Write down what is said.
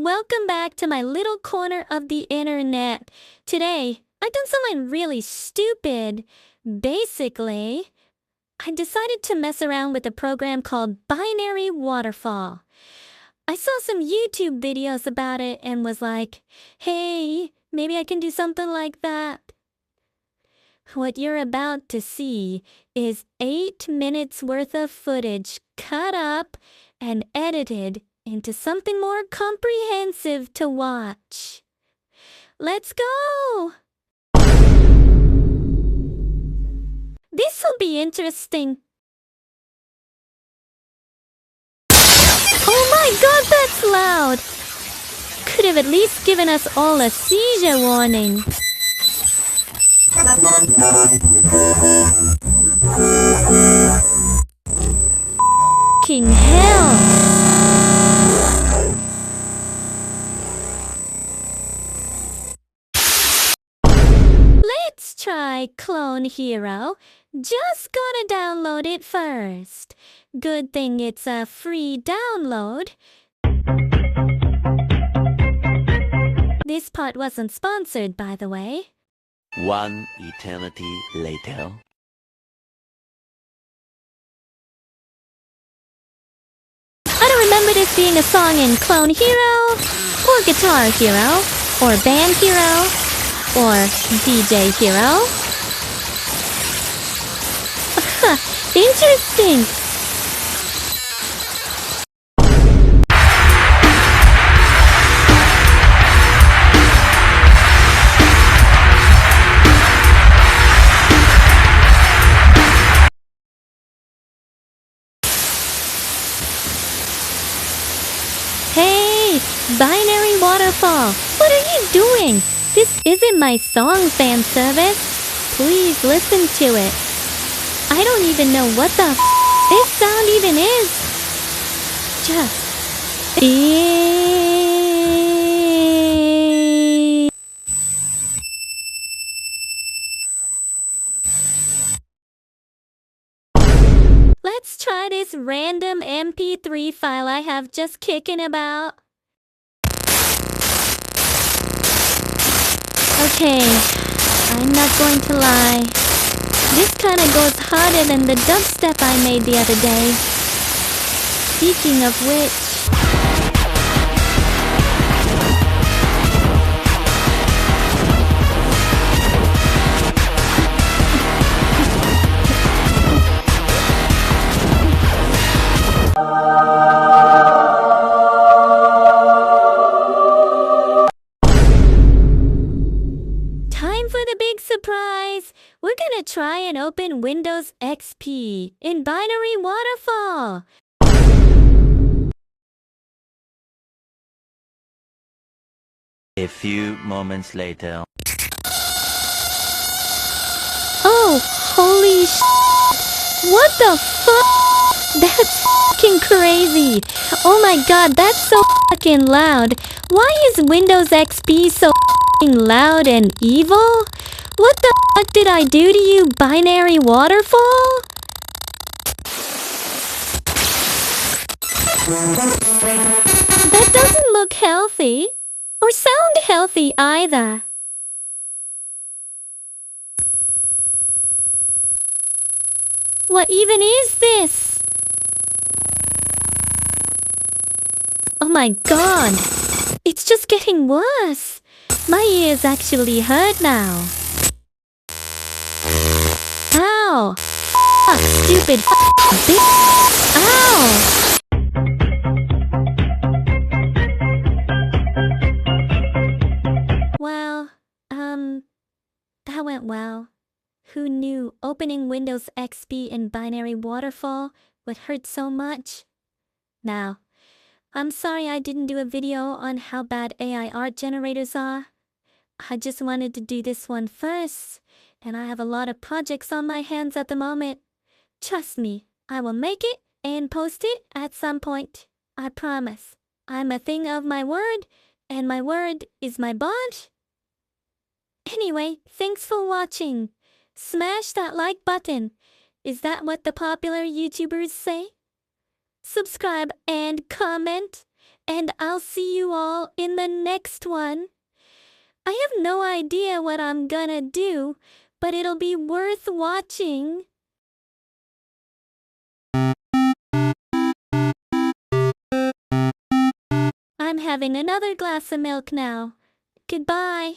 Welcome back to my little corner of the internet. Today, I've done something really stupid. Basically, I decided to mess around with a program called Binary Waterfall. I saw some YouTube videos about it and was like, hey, maybe I can do something like that. What you're about to see is 8 minutes worth of footage cut up and edited into something more comprehensive to watch. Let's go! This'll be interesting. Oh my god, that's loud! Could have at least given us all a seizure warning. King hell! Let's try Clone Hero. Just gotta download it first. Good thing it's a free download. This part wasn't sponsored, by the way. One eternity later. I don't remember this being a song in Clone Hero, or Guitar Hero, or Band Hero, or DJ Hero. Interesting! Hey, Binary Waterfall, what are you doing? This isn't my song fan service. Please listen to it. I don't even know what the this sound even is. Just Let's try this random MP3 file I have just kicking about. Okay, I'm not going to lie. This kinda goes harder than the dubstep I made the other day. Speaking of which... Time for the big surprise! We're gonna try and open Windows XP in Binary Waterfall. A few moments later. Oh, holy sh**! What the fuck? That's fucking crazy! Oh my god, that's so fucking loud! Why is Windows XP so fucking loud and evil? What the fuck did I do to you, Binary Waterfall? That doesn't look healthy. Or sound healthy either. What even is this? Oh my god. It's just getting worse. My ears actually hurt now. Ow! Fuck, stupid bitch! Ow! Well, that went well. Who knew opening Windows XP in Binary Waterfall would hurt so much? Now, I'm sorry I didn't do a video on how bad AI art generators are. I just wanted to do this one first, and I have a lot of projects on my hands at the moment. Trust me, I will make it and post it at some point. I promise. I'm a thing of my word, and my word is my bond. Anyway, thanks for watching. Smash that like button. Is that what the popular YouTubers say? Subscribe and comment. and I'll see you all in the next one. I have no idea what I'm gonna do, but it'll be worth watching. I'm having another glass of milk now. Goodbye.